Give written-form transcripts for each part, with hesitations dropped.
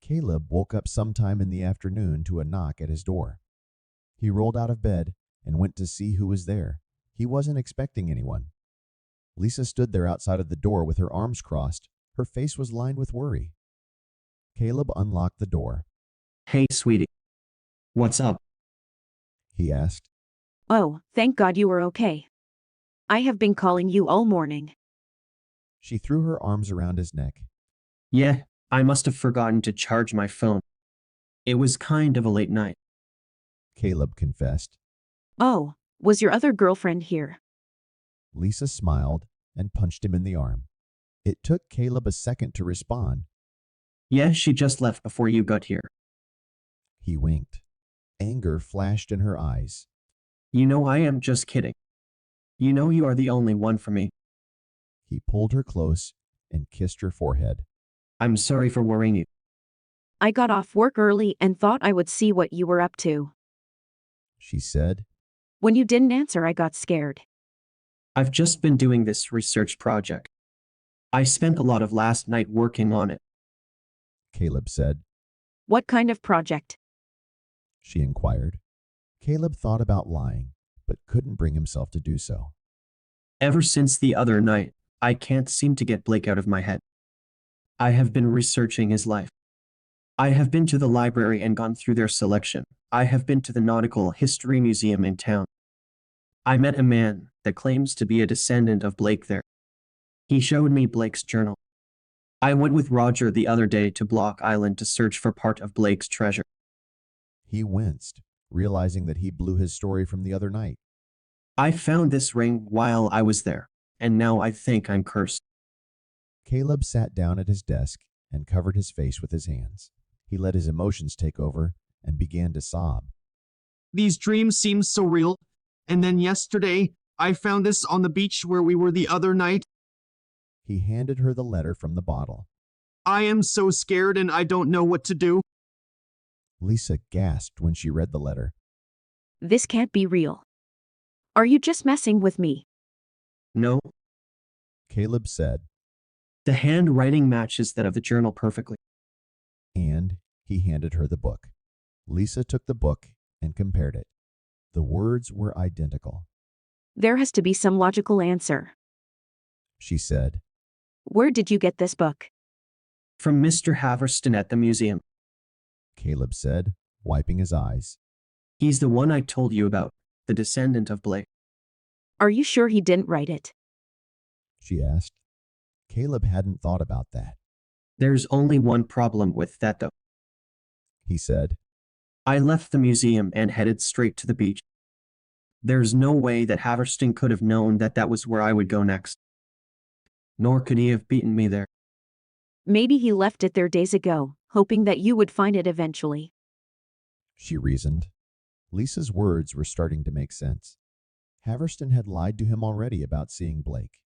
Caleb woke up sometime in the afternoon to a knock at his door. He rolled out of bed and went to see who was there. He wasn't expecting anyone. Lisa stood there outside of the door with her arms crossed. Her face was lined with worry. Caleb unlocked the door. Hey, sweetie. What's up? He asked. Oh, thank God you were okay. I have been calling you all morning. She threw her arms around his neck. Yeah, I must have forgotten to charge my phone. It was kind of a late night. Caleb confessed. Oh, was your other girlfriend here? Lisa smiled and punched him in the arm. It took Caleb a second to respond. Yeah, she just left before you got here. He winked. Anger flashed in her eyes. You know I am just kidding. You know you are the only one for me. He pulled her close and kissed her forehead. I'm sorry for worrying you. I got off work early and thought I would see what you were up to. She said. When you didn't answer, I got scared. I've just been doing this research project. I spent a lot of last night working on it. Caleb said. What kind of project? She inquired. Caleb thought about lying, but couldn't bring himself to do so. Ever since the other night, I can't seem to get Blake out of my head. I have been researching his life. I have been to the library and gone through their selection. I have been to the Nautical History Museum in town. I met a man that claims to be a descendant of Blake there. He showed me Blake's journal. I went with Roger the other day to Block Island to search for part of Blake's treasure. He winced, realizing that he blew his story from the other night. I found this ring while I was there, and now I think I'm cursed. Caleb sat down at his desk and covered his face with his hands. He let his emotions take over and began to sob. These dreams seem so real. And then yesterday, I found this on the beach where we were the other night. He handed her the letter from the bottle. I am so scared and I don't know what to do. Lisa gasped when she read the letter. This can't be real. Are you just messing with me? No, Caleb said, the handwriting matches that of the journal perfectly. and he handed her the book. Lisa took the book and compared it. The words were identical. There has to be some logical answer. She said. Where did you get this book? From Mr. Haverston at the museum. Caleb said, wiping his eyes. He's the one I told you about, the descendant of Blake. Are you sure he didn't write it? She asked. Caleb hadn't thought about that. There's only one problem with that though. He said. I left the museum and headed straight to the beach. There's no way that Haverston could have known that that was where I would go next. Nor could he have beaten me there. Maybe he left it there days ago, hoping that you would find it eventually. She reasoned. Lisa's words were starting to make sense. Haverston had lied to him already about seeing Blake.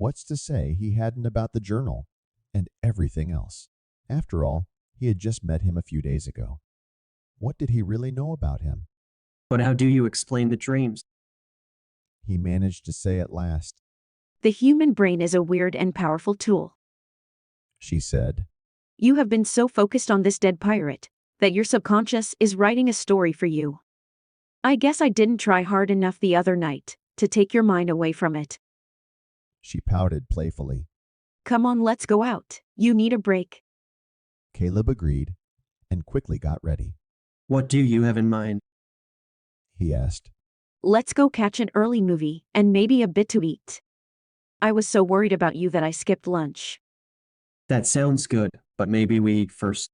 What's to say he hadn't about the journal and everything else? After all, he had just met him a few days ago. What did he really know about him? But how do you explain the dreams? He managed to say at last. The human brain is a weird and powerful tool. She said. You have been so focused on this dead pirate that your subconscious is writing a story for you. I guess I didn't try hard enough the other night to take your mind away from it. She pouted playfully. Come on, let's go out. You need a break. Caleb agreed and quickly got ready. What do you have in mind? He asked. Let's go catch an early movie and maybe a bit to eat. I was so worried about you that I skipped lunch. That sounds good, but maybe we eat first.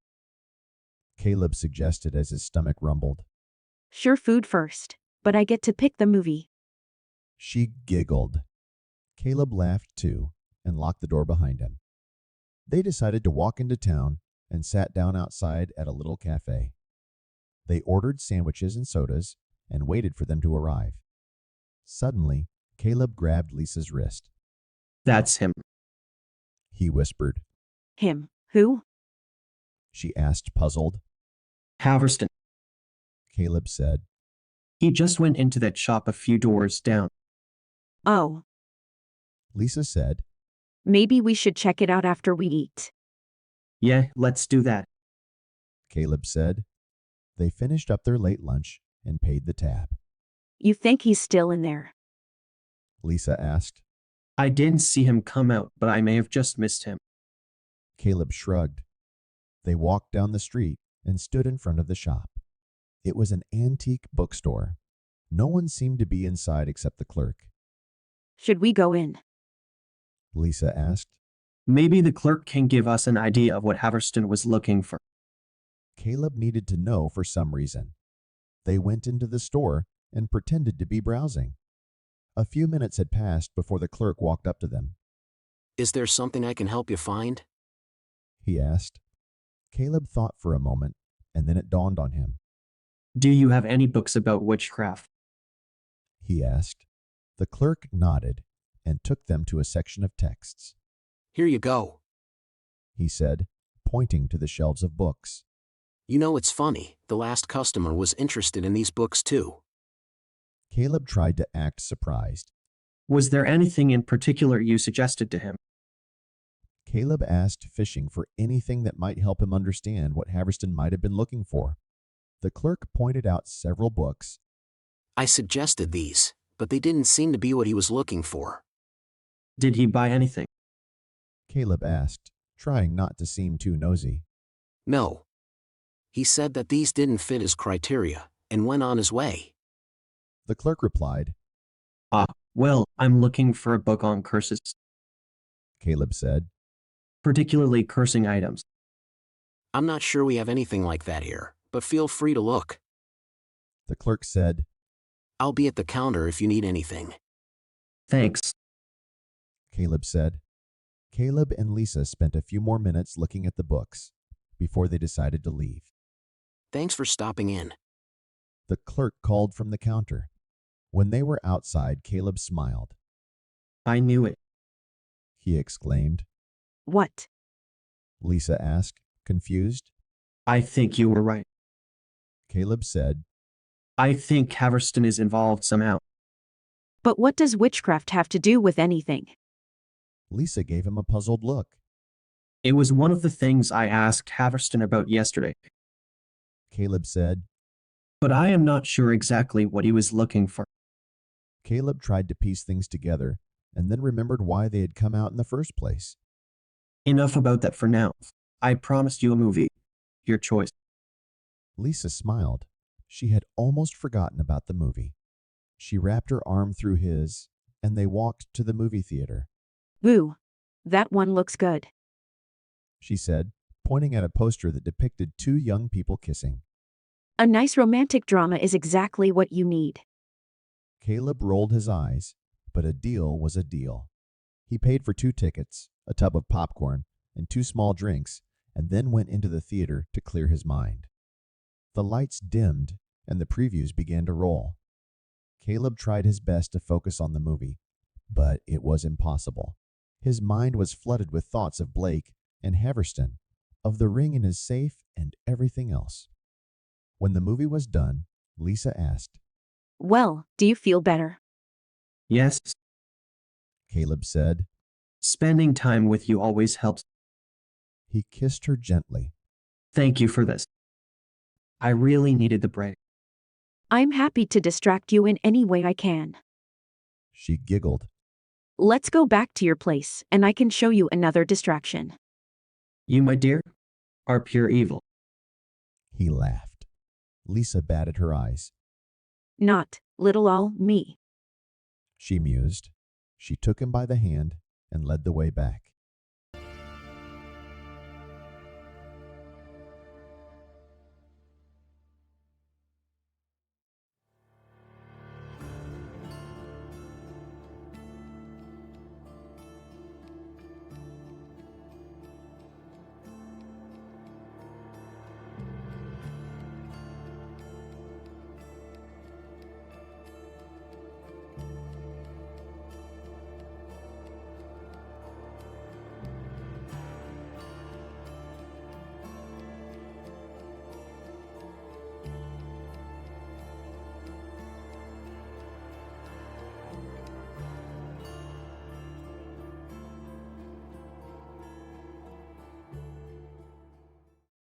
Caleb suggested as his stomach rumbled. Sure, food first, but I get to pick the movie. She giggled. Caleb laughed too and locked the door behind him. They decided to walk into town and sat down outside at a little cafe. They ordered sandwiches and sodas and waited for them to arrive. Suddenly, Caleb grabbed Lisa's wrist. That's him. He whispered. Him? Who? She asked, puzzled. Haverston. Caleb said. He just went into that shop a few doors down. Oh, Lisa said. maybe we should check it out after we eat. Yeah, let's do that. Caleb said. They finished up their late lunch and paid the tab. You think he's still in there? Lisa asked. I didn't see him come out, but I may have just missed him. Caleb shrugged. They walked down the street and stood in front of the shop. It was an antique bookstore. No one seemed to be inside except the clerk. Should we go in? Lisa asked. Maybe the clerk can give us an idea of what Haverston was looking for. Caleb needed to know for some reason. They went into the store and pretended to be browsing. A few minutes had passed before the clerk walked up to them. Is there something I can help you find? He asked. Caleb thought for a moment, and then it dawned on him. Do you have any books about witchcraft? He asked. The clerk nodded and took them to a section of texts. Here you go. He said, pointing to the shelves of books. You know, it's funny, the last customer was interested in these books too. Caleb tried to act surprised. Was there anything in particular you suggested to him? Caleb asked Fishing for anything that might help him understand what Haverston might have been looking for. The clerk pointed out several books. I suggested these, but they didn't seem to be what he was looking for. Did he buy anything? Caleb asked, trying not to seem too nosy. No. He said that these didn't fit his criteria, and went on his way. The clerk replied. Well, I'm looking for a book on curses, Caleb said. particularly cursing items. I'm not sure we have anything like that here, but feel free to look. The clerk said. I'll be at the counter if you need anything. Thanks. Caleb said. Caleb and Lisa spent a few more minutes looking at the books before they decided to leave. Thanks for stopping in. The clerk called from the counter. When they were outside, Caleb smiled. I knew it. He exclaimed. What? Lisa asked, confused. I think you were right. Caleb said. I think Haverston is involved somehow. But what does witchcraft have to do with anything? Lisa gave him a puzzled look. It was one of the things I asked Haverston about yesterday, Caleb said. but I am not sure exactly what he was looking for. Caleb tried to piece things together and then remembered why they had come out in the first place. Enough about that for now. I promised you a movie. Your choice. Lisa smiled. She had almost forgotten about the movie. She wrapped her arm through his, and they walked to the movie theater. Woo. That one looks good. She said, pointing at a poster that depicted two young people kissing. A nice romantic drama is exactly what you need. Caleb rolled his eyes, but a deal was a deal. He paid for 2 tickets, a tub of popcorn, and 2 small drinks, and then went into the theater to clear his mind. The lights dimmed, and the previews began to roll. Caleb tried his best to focus on the movie, but it was impossible. His mind was flooded with thoughts of Blake and Haverston, of the ring in his safe, and everything else. When the movie was done, Lisa asked. Well, do you feel better? Yes, Caleb said. spending time with you always helps. He kissed her gently. Thank you for this. I really needed the break. I'm happy to distract you in any way I can. She giggled. Let's go back to your place, and I can show you another distraction. You, my dear, are pure evil. He laughed. Lisa batted her eyes. Not, little all, me. She mused. She took him by the hand and led the way back.